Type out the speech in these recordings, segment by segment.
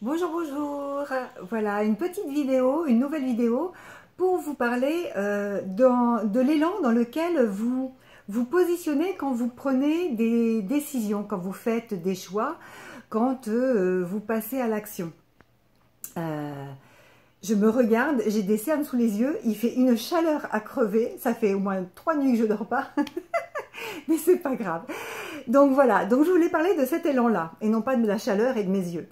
Bonjour, bonjour. Voilà une petite vidéo, une nouvelle vidéo pour vous parler de l'élan dans lequel vous vous positionnez quand vous prenez des décisions, quand vous faites des choix, quand vous passez à l'action. Je me regarde, j'ai des cernes sous les yeux, il fait une chaleur à crever, ça fait au moins 3 nuits que je ne dors pas, mais c'est pas grave. Donc voilà, donc je voulais parler de cet élan-là, et non pas de la chaleur et de mes yeux.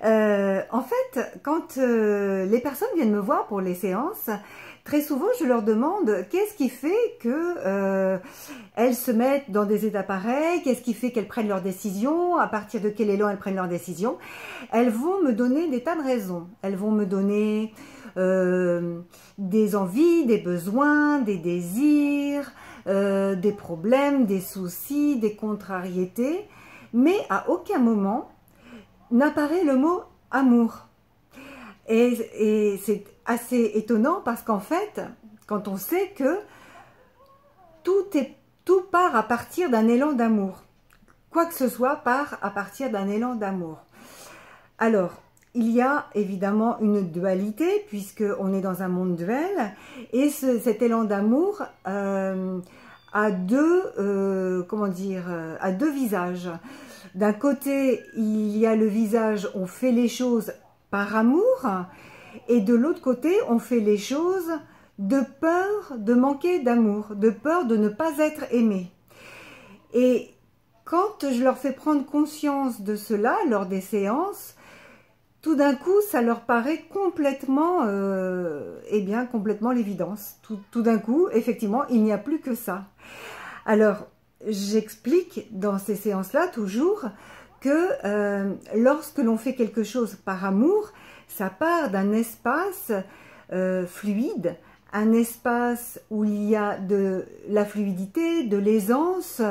En fait, quand les personnes viennent me voir pour les séances, très souvent je leur demande qu'est-ce qui fait que elles se mettent dans des états pareils, qu'est-ce qui fait qu'elles prennent leurs décisions, à partir de quel élan elles prennent leurs décisions. Elles vont me donner des tas de raisons, elles vont me donner des envies, des besoins, des désirs, des problèmes, des soucis, des contrariétés, mais à aucun moment n'apparaît le mot amour. Et c'est assez étonnant parce qu'en fait, quand on sait que tout part à partir d'un élan d'amour, quoi que ce soit part à partir d'un élan d'amour. Alors, il y a évidemment une dualité puisqu'on est dans un monde duel et cet élan d'amour a deux, a deux visages. D'un côté, il y a le visage, on fait les choses par amour, et de l'autre côté, on fait les choses de peur de manquer d'amour, de peur de ne pas être aimé. Et quand je leur fais prendre conscience de cela lors des séances, tout d'un coup, ça leur paraît complètement, complètement l'évidence. Tout d'un coup, effectivement, il n'y a plus que ça. Alors, j'explique dans ces séances-là toujours que lorsque l'on fait quelque chose par amour, ça part d'un espace fluide, un espace où il y a de la fluidité, de l'aisance,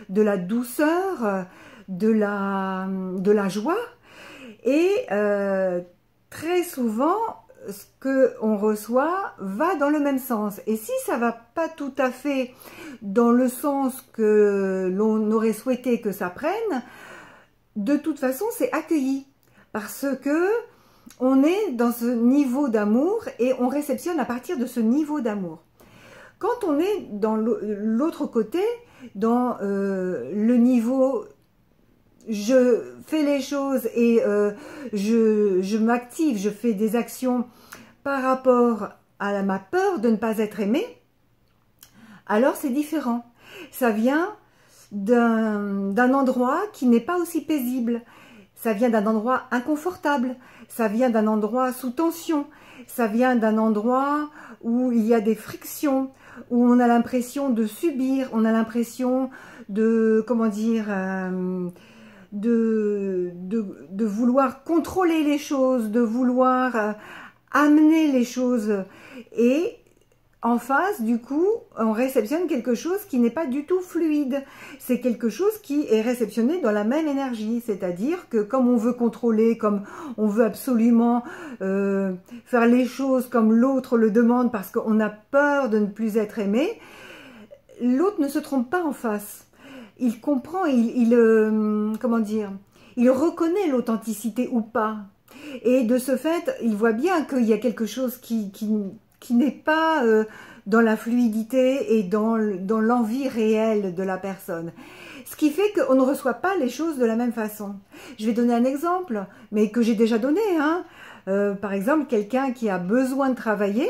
de la douceur, de la joie. Et très souvent, ce qu'on reçoit va dans le même sens. Et si ça ne va pas tout à fait dans le sens que l'on aurait souhaité que ça prenne, de toute façon, c'est accueilli. Parce que on est dans ce niveau d'amour et on réceptionne à partir de ce niveau d'amour. Quand on est dans l'autre côté, dans le niveau je fais les choses et je m'active, je fais des actions par rapport à ma peur de ne pas être aimée, alors c'est différent. Ça vient d'un endroit qui n'est pas aussi paisible, ça vient d'un endroit inconfortable, ça vient d'un endroit sous tension, ça vient d'un endroit où il y a des frictions, où on a l'impression de subir, on a l'impression de, de vouloir contrôler les choses, de vouloir amener les choses. Et en face, du coup, on réceptionne quelque chose qui n'est pas du tout fluide. C'est quelque chose qui est réceptionné dans la même énergie. C'est-à-dire que comme on veut contrôler, comme on veut absolument faire les choses comme l'autre le demande parce qu'on a peur de ne plus être aimé, l'autre ne se trompe pas en face. Il comprend, il reconnaît l'authenticité ou pas. Et de ce fait, il voit bien qu'il y a quelque chose qui n'est pas dans la fluidité et dans l'envie réelle de la personne. Ce qui fait qu'on ne reçoit pas les choses de la même façon. Je vais donner un exemple, mais que j'ai déjà donné. Par exemple, quelqu'un qui a besoin de travailler,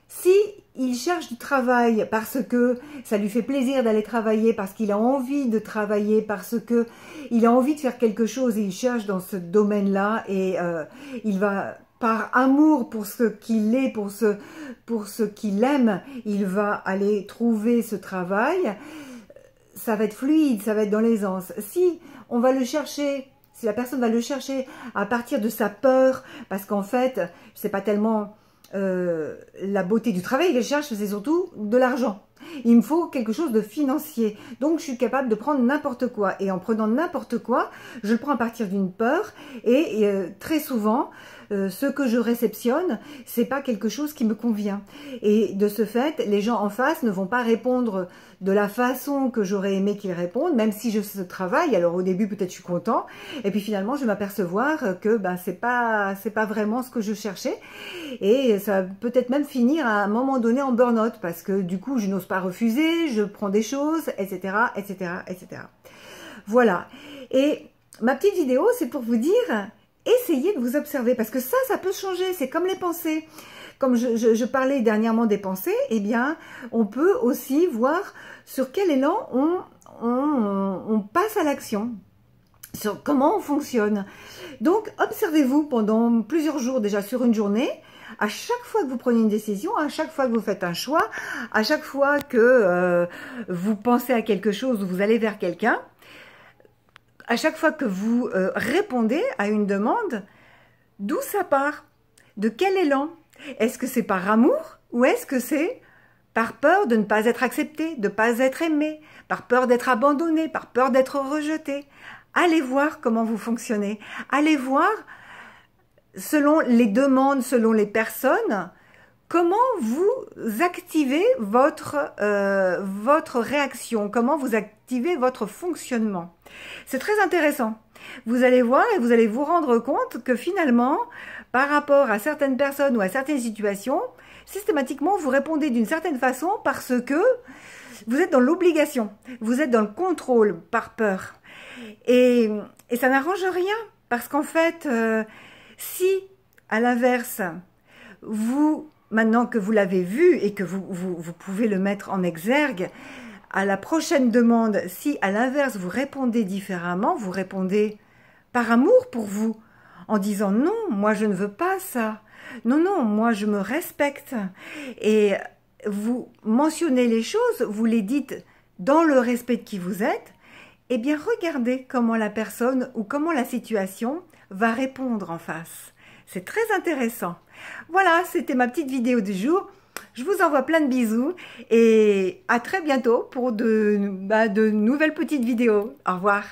si il cherche du travail parce que ça lui fait plaisir d'aller travailler, parce qu'il a envie de travailler, parce que il a envie de faire quelque chose et il cherche dans ce domaine-là et il va par amour pour ce qu'il est, pour ce qu'il aime, il va aller trouver ce travail. Ça va être fluide, ça va être dans l'aisance. Si on va le chercher, si la personne va le chercher à partir de sa peur, parce qu'en fait, c'est pas tellement la beauté du travail qu'elle cherche, c'est surtout de l'argent. Il me faut quelque chose de financier. Donc, je suis capable de prendre n'importe quoi. Et en prenant n'importe quoi, je le prends à partir d'une peur. Et très souvent, ce que je réceptionne, c'est pas quelque chose qui me convient. Et de ce fait, les gens en face ne vont pas répondre de la façon que j'aurais aimé qu'ils répondent, même si je fais ce travail. Alors au début, peut-être je suis content, et puis finalement, je vais m'apercevoir que ben, c'est pas vraiment ce que je cherchais, et ça peut peut-être même finir à un moment donné en burn-out, parce que du coup, je n'ose pas refuser, je prends des choses, etc., etc., etc. Voilà. Et ma petite vidéo, c'est pour vous dire, essayez de vous observer, parce que ça peut changer, c'est comme les pensées. Comme je parlais dernièrement des pensées, eh bien, on peut aussi voir sur quel élan on passe à l'action, sur comment on fonctionne. Donc, observez-vous pendant plusieurs jours, déjà sur une journée, à chaque fois que vous prenez une décision, à chaque fois que vous faites un choix, à chaque fois que vous pensez à quelque chose ou vous allez vers quelqu'un, à chaque fois que vous répondez à une demande, d'où ça part? De quel élan? Est-ce que c'est par amour ou est-ce que c'est par peur de ne pas être accepté, de ne pas être aimé, par peur d'être abandonné, par peur d'être rejeté? Allez voir comment vous fonctionnez. Allez voir, selon les demandes, selon les personnes, comment vous activez votre réaction, comment vous activez votre fonctionnement. C'est très intéressant. Vous allez voir et vous allez vous rendre compte que finalement, par rapport à certaines personnes ou à certaines situations, systématiquement, vous répondez d'une certaine façon parce que vous êtes dans l'obligation, vous êtes dans le contrôle par peur. Et ça n'arrange rien parce qu'en fait, si à l'inverse, maintenant que vous l'avez vu et que vous pouvez le mettre en exergue, à la prochaine demande, si à l'inverse vous répondez différemment, vous répondez par amour pour vous, en disant non, moi je ne veux pas ça, non, non, moi je me respecte. Et vous mentionnez les choses, vous les dites dans le respect de qui vous êtes, eh bien regardez comment la personne ou comment la situation va répondre en face. C'est très intéressant. Voilà, c'était ma petite vidéo du jour. Je vous envoie plein de bisous et à très bientôt pour de nouvelles petites vidéos. Au revoir.